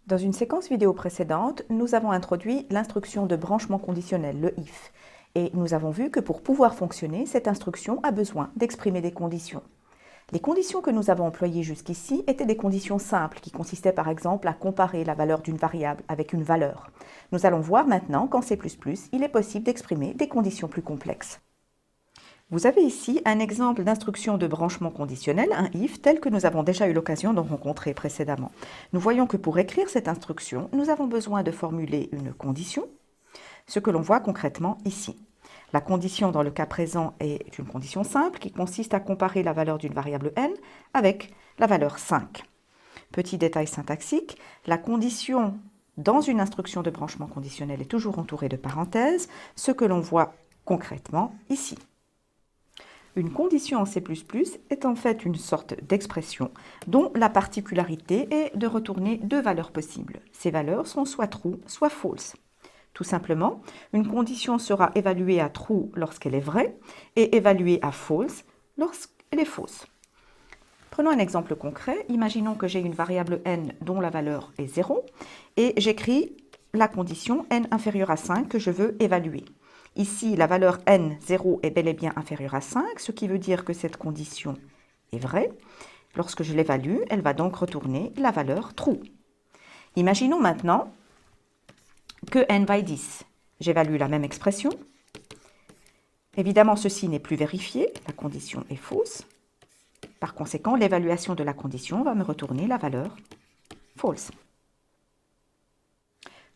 Dans une séquence vidéo précédente, nous avons introduit l'instruction de branchement conditionnel, le if, et nous avons vu que pour pouvoir fonctionner, cette instruction a besoin d'exprimer des conditions. Les conditions que nous avons employées jusqu'ici étaient des conditions simples, qui consistaient par exemple à comparer la valeur d'une variable avec une valeur. Nous allons voir maintenant qu'en C++, il est possible d'exprimer des conditions plus complexes. Vous avez ici un exemple d'instruction de branchement conditionnel, un if, tel que nous avons déjà eu l'occasion d'en rencontrer précédemment. Nous voyons que pour écrire cette instruction, nous avons besoin de formuler une condition, ce que l'on voit concrètement ici. La condition dans le cas présent est une condition simple qui consiste à comparer la valeur d'une variable n avec la valeur 5. Petit détail syntaxique, la condition dans une instruction de branchement conditionnel est toujours entourée de parenthèses, ce que l'on voit concrètement ici. Une condition en C++ est en fait une sorte d'expression dont la particularité est de retourner deux valeurs possibles. Ces valeurs sont soit true, soit false. Tout simplement, une condition sera évaluée à true lorsqu'elle est vraie et évaluée à false lorsqu'elle est fausse. Prenons un exemple concret. Imaginons que j'ai une variable n dont la valeur est 0 et j'écris la condition n inférieure à 5 que je veux évaluer. Ici, la valeur n, 0, est bel et bien inférieure à 5, ce qui veut dire que cette condition est vraie. Lorsque je l'évalue, elle va donc retourner la valeur true. Imaginons maintenant que n vaille 10. J'évalue la même expression. Évidemment, ceci n'est plus vérifié, la condition est fausse. Par conséquent, l'évaluation de la condition va me retourner la valeur false.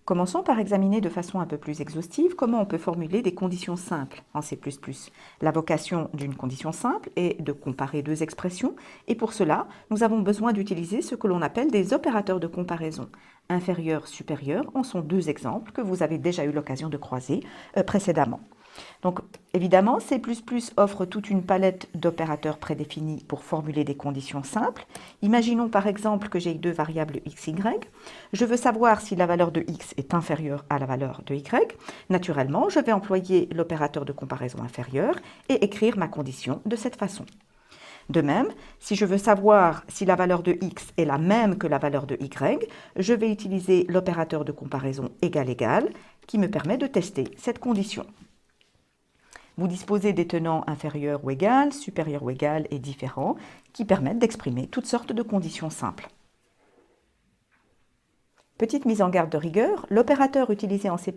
Commençons par examiner de façon un peu plus exhaustive comment on peut formuler des conditions simples en C++. La vocation d'une condition simple est de comparer deux expressions, et pour cela, nous avons besoin d'utiliser ce que l'on appelle des opérateurs de comparaison. Inférieur, supérieur en sont deux exemples que vous avez déjà eu l'occasion de croiser précédemment. Donc, évidemment, C++ offre toute une palette d'opérateurs prédéfinis pour formuler des conditions simples. Imaginons par exemple que j'ai deux variables x, y. Je veux savoir si la valeur de x est inférieure à la valeur de y. Naturellement, je vais employer l'opérateur de comparaison inférieur et écrire ma condition de cette façon. De même, si je veux savoir si la valeur de x est la même que la valeur de y, je vais utiliser l'opérateur de comparaison égal qui me permet de tester cette condition. Vous disposez des tenants inférieurs ou égal, supérieurs ou égal et différents qui permettent d'exprimer toutes sortes de conditions simples. Petite mise en garde de rigueur, l'opérateur utilisé en C++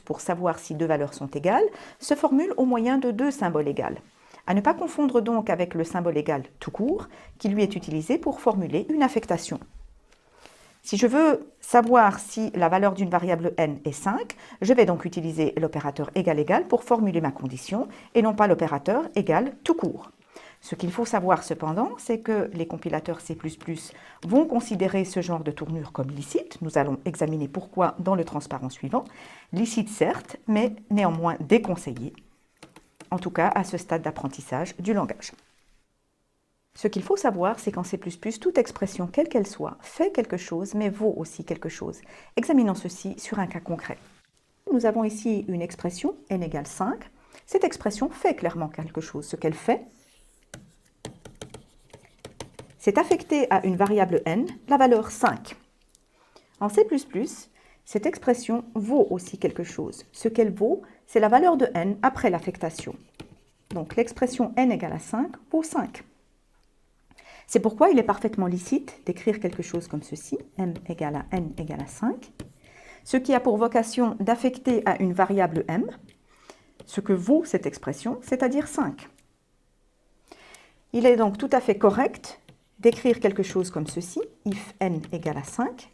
pour savoir si deux valeurs sont égales se formule au moyen de deux symboles égaux. À ne pas confondre donc avec le symbole égal tout court qui lui est utilisé pour formuler une affectation. Si je veux savoir si la valeur d'une variable n est 5, je vais donc utiliser l'opérateur égal pour formuler ma condition et non pas l'opérateur égal tout court. Ce qu'il faut savoir cependant, c'est que les compilateurs C++ vont considérer ce genre de tournure comme licite. Nous allons examiner pourquoi dans le transparent suivant. Licite certes, mais néanmoins déconseillé, en tout cas à ce stade d'apprentissage du langage. Ce qu'il faut savoir, c'est qu'en C++, toute expression, quelle qu'elle soit, fait quelque chose, mais vaut aussi quelque chose. Examinons ceci sur un cas concret. Nous avons ici une expression, n égale 5. Cette expression fait clairement quelque chose. Ce qu'elle fait, c'est affecter à une variable n la valeur 5. En C++, cette expression vaut aussi quelque chose. Ce qu'elle vaut, c'est la valeur de n après l'affectation. Donc l'expression n égale à 5 vaut 5. C'est pourquoi il est parfaitement licite d'écrire quelque chose comme ceci, m égale à n égale à 5, ce qui a pour vocation d'affecter à une variable m ce que vaut cette expression, c'est-à-dire 5. Il est donc tout à fait correct d'écrire quelque chose comme ceci, if n égale à 5,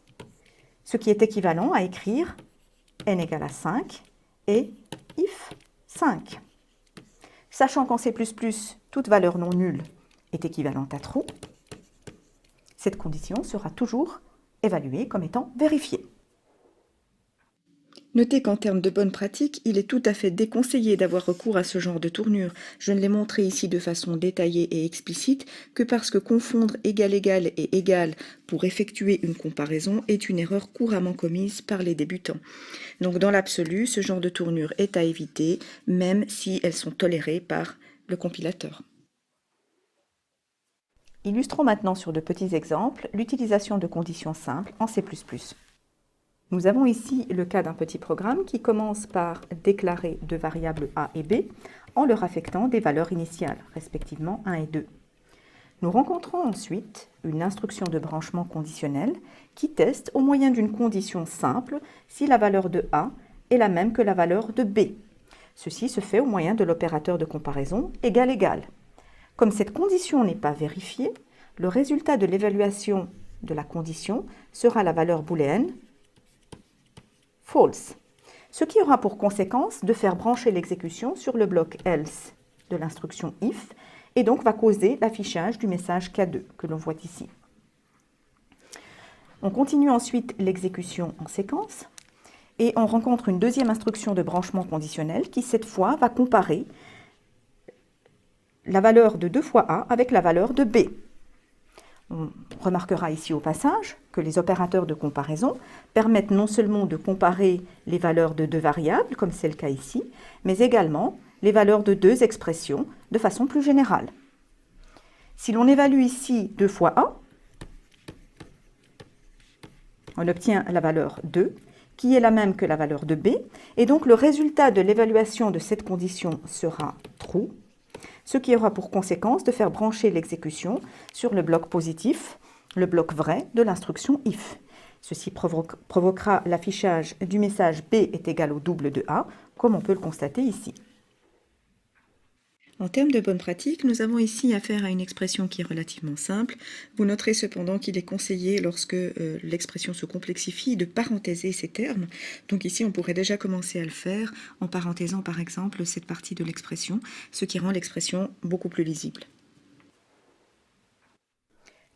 ce qui est équivalent à écrire n égale à 5 et if 5. Sachant qu'en C++, toute valeur non nulle est équivalente à true, cette condition sera toujours évaluée comme étant vérifiée. Notez qu'en termes de bonne pratique, il est tout à fait déconseillé d'avoir recours à ce genre de tournure. Je ne l'ai montré ici de façon détaillée et explicite que parce que confondre égal et égal pour effectuer une comparaison est une erreur couramment commise par les débutants. Donc dans l'absolu, ce genre de tournure est à éviter, même si elles sont tolérées par le compilateur. Illustrons maintenant sur de petits exemples l'utilisation de conditions simples en C++. Nous avons ici le cas d'un petit programme qui commence par déclarer deux variables a et b en leur affectant des valeurs initiales, respectivement 1 et 2. Nous rencontrons ensuite une instruction de branchement conditionnel qui teste au moyen d'une condition simple si la valeur de a est la même que la valeur de b. Ceci se fait au moyen de l'opérateur de comparaison égal égal. Comme cette condition n'est pas vérifiée, le résultat de l'évaluation de la condition sera la valeur booléenne false, ce qui aura pour conséquence de faire brancher l'exécution sur le bloc else de l'instruction if et donc va causer l'affichage du message K2 que l'on voit ici. On continue ensuite l'exécution en séquence et on rencontre une deuxième instruction de branchement conditionnel qui cette fois va comparer la valeur de 2 fois A avec la valeur de B. On remarquera ici au passage que les opérateurs de comparaison permettent non seulement de comparer les valeurs de deux variables, comme c'est le cas ici, mais également les valeurs de deux expressions de façon plus générale. Si l'on évalue ici 2 fois A, on obtient la valeur 2, qui est la même que la valeur de B, et donc le résultat de l'évaluation de cette condition sera true, ce qui aura pour conséquence de faire brancher l'exécution sur le bloc positif, le bloc vrai de l'instruction if. Ceci provoquera l'affichage du message B est égal au double de A, comme on peut le constater ici. En termes de bonne pratique, nous avons ici affaire à une expression qui est relativement simple. Vous noterez cependant qu'il est conseillé, lorsque l'expression se complexifie, de parenthèser ces termes. Donc ici, on pourrait déjà commencer à le faire en parenthésant par exemple cette partie de l'expression, ce qui rend l'expression beaucoup plus lisible.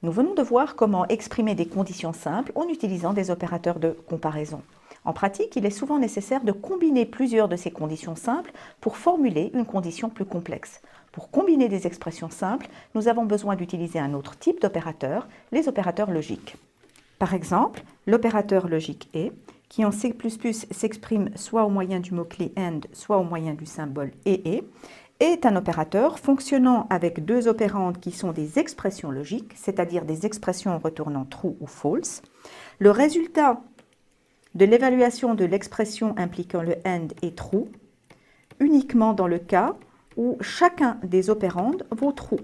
Nous venons de voir comment exprimer des conditions simples en utilisant des opérateurs de comparaison. En pratique, il est souvent nécessaire de combiner plusieurs de ces conditions simples pour formuler une condition plus complexe. Pour combiner des expressions simples, nous avons besoin d'utiliser un autre type d'opérateur, les opérateurs logiques. Par exemple, l'opérateur logique et, qui en C++ s'exprime soit au moyen du mot-clé AND, soit au moyen du symbole et, est un opérateur fonctionnant avec deux opérandes qui sont des expressions logiques, c'est-à-dire des expressions retournant true ou false. Le résultat de l'évaluation de l'expression impliquant le AND est true, uniquement dans le cas où chacun des opérandes vaut true.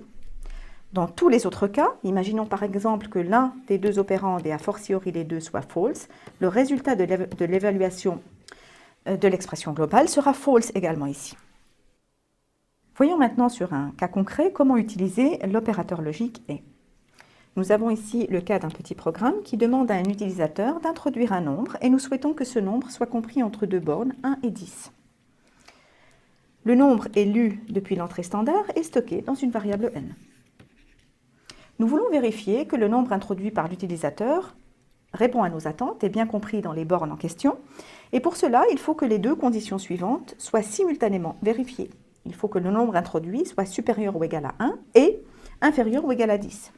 Dans tous les autres cas, imaginons par exemple que l'un des deux opérandes et a fortiori les deux soit false, le résultat de l'évaluation de l'expression globale sera false également ici. Voyons maintenant sur un cas concret comment utiliser l'opérateur logique et. Nous avons ici le cas d'un petit programme qui demande à un utilisateur d'introduire un nombre et nous souhaitons que ce nombre soit compris entre deux bornes, 1 et 10. Le nombre est lu depuis l'entrée standard et stocké dans une variable n. Nous voulons vérifier que le nombre introduit par l'utilisateur répond à nos attentes et bien compris dans les bornes en question. Et pour cela, il faut que les deux conditions suivantes soient simultanément vérifiées. Il faut que le nombre introduit soit supérieur ou égal à 1 et inférieur ou égal à 10.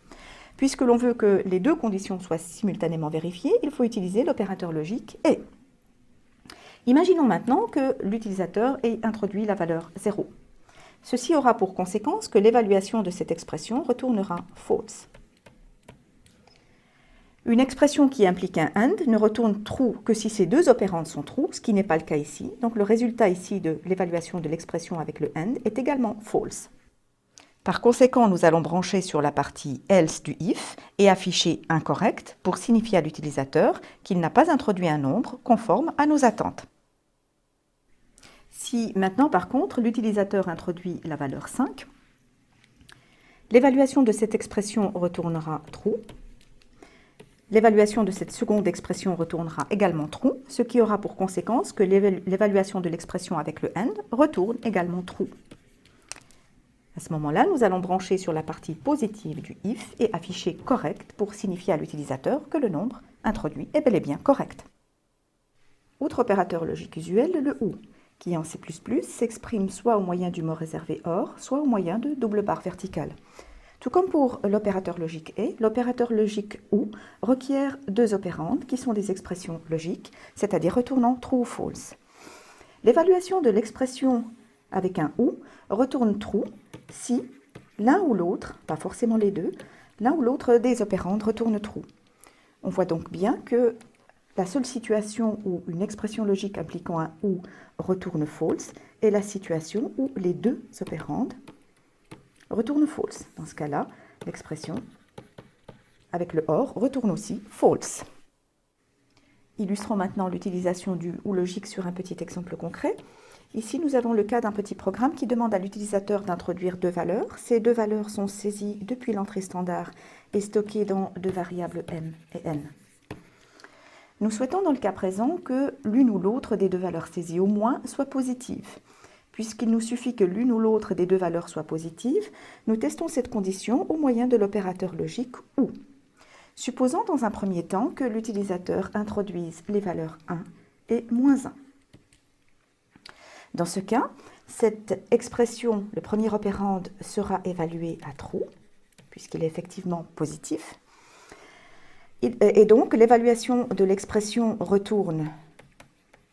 Puisque l'on veut que les deux conditions soient simultanément vérifiées, il faut utiliser l'opérateur logique et. Imaginons maintenant que l'utilisateur ait introduit la valeur 0. Ceci aura pour conséquence que l'évaluation de cette expression retournera false. Une expression qui implique un AND ne retourne true que si ces deux opérandes sont true, ce qui n'est pas le cas ici. Donc le résultat ici de l'évaluation de l'expression avec le AND est également false. Par conséquent, nous allons brancher sur la partie else du if et afficher incorrect pour signifier à l'utilisateur qu'il n'a pas introduit un nombre conforme à nos attentes. Si maintenant, par contre, l'utilisateur introduit la valeur 5, l'évaluation de cette expression retournera true. L'évaluation de cette seconde expression retournera également true, ce qui aura pour conséquence que l'évaluation de l'expression avec le AND retourne également true. À ce moment-là, nous allons brancher sur la partie positive du if et afficher correct pour signifier à l'utilisateur que le nombre introduit est bel et bien correct. Autre opérateur logique usuel, le OU, qui en C++ s'exprime soit au moyen du mot réservé OR, soit au moyen de double barre verticale. Tout comme pour l'opérateur logique et, l'opérateur logique OU requiert deux opérandes qui sont des expressions logiques, c'est-à-dire retournant true ou false. L'évaluation de l'expression avec un OU retourne true si l'un ou l'autre, pas forcément les deux, l'un ou l'autre des opérandes retourne true. On voit donc bien que La seule situation où une expression logique impliquant un ou retourne false est la situation où les deux opérandes retournent false. Dans ce cas-là, l'expression avec le or retourne aussi false. Illustrons maintenant l'utilisation du ou logique sur un petit exemple concret. Ici, nous avons le cas d'un petit programme qui demande à l'utilisateur d'introduire deux valeurs. Ces deux valeurs sont saisies depuis l'entrée standard et stockées dans deux variables m et n. Nous souhaitons dans le cas présent que l'une ou l'autre des deux valeurs saisies au moins soit positive. Puisqu'il nous suffit que l'une ou l'autre des deux valeurs soit positive, nous testons cette condition au moyen de l'opérateur logique OU. Supposons dans un premier temps que l'utilisateur introduise les valeurs 1 et -1. Dans ce cas, cette expression, le premier opérande, sera évalué à true, puisqu'il est effectivement positif. Et donc, l'évaluation de l'expression retourne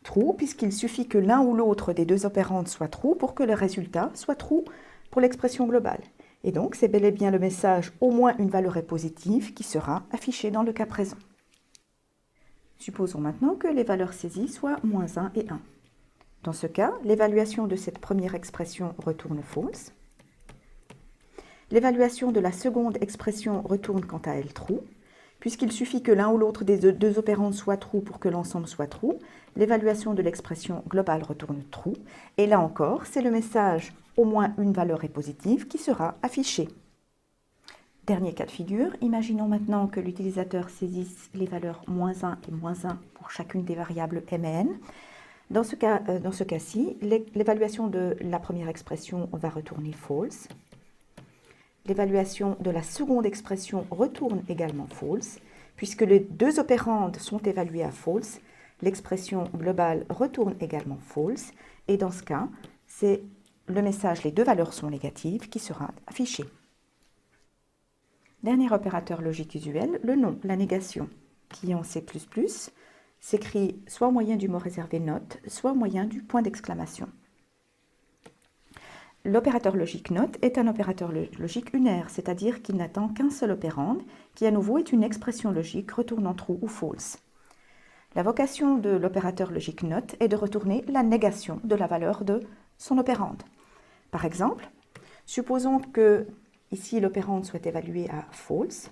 true, puisqu'il suffit que l'un ou l'autre des deux opérandes soit true pour que le résultat soit true pour l'expression globale. Et donc, c'est bel et bien le message « au moins une valeur est positive » qui sera affiché dans le cas présent. Supposons maintenant que les valeurs saisies soient -1 et 1. Dans ce cas, l'évaluation de cette première expression retourne false. L'évaluation de la seconde expression retourne quant à elle true. Puisqu'il suffit que l'un ou l'autre des deux opérandes soit true pour que l'ensemble soit true, l'évaluation de l'expression globale retourne true. Et là encore, c'est le message « au moins une valeur est positive » qui sera affiché. Dernier cas de figure, imaginons maintenant que l'utilisateur saisisse les valeurs -1 et -1 pour chacune des variables m et n. Dans ce cas-ci, l'évaluation de la première expression va retourner false. L'évaluation de la seconde expression retourne également false. Puisque les deux opérandes sont évaluées à false, l'expression globale retourne également false. Et dans ce cas, c'est le message « les deux valeurs sont négatives » qui sera affiché. Dernier opérateur logique usuel, le non, la négation, qui en C++ s'écrit soit au moyen du mot réservé note, soit au moyen du point d'exclamation. L'opérateur logique note est un opérateur logique unaire, c'est-à-dire qu'il n'attend qu'un seul opérande, qui à nouveau est une expression logique retournant true ou false. La vocation de l'opérateur logique note est de retourner la négation de la valeur de son opérande. Par exemple, supposons que ici l'opérande soit évaluée à false,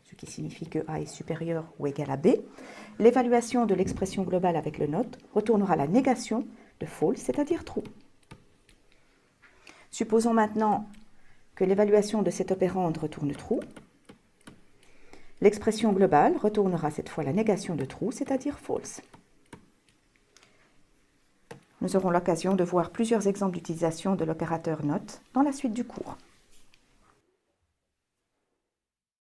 ce qui signifie que A est supérieur ou égal à B. L'évaluation de l'expression globale avec le note retournera la négation de false, c'est-à-dire true. Supposons maintenant que l'évaluation de cette opérande retourne true. L'expression globale retournera cette fois la négation de true, c'est-à-dire false. Nous aurons l'occasion de voir plusieurs exemples d'utilisation de l'opérateur note dans la suite du cours.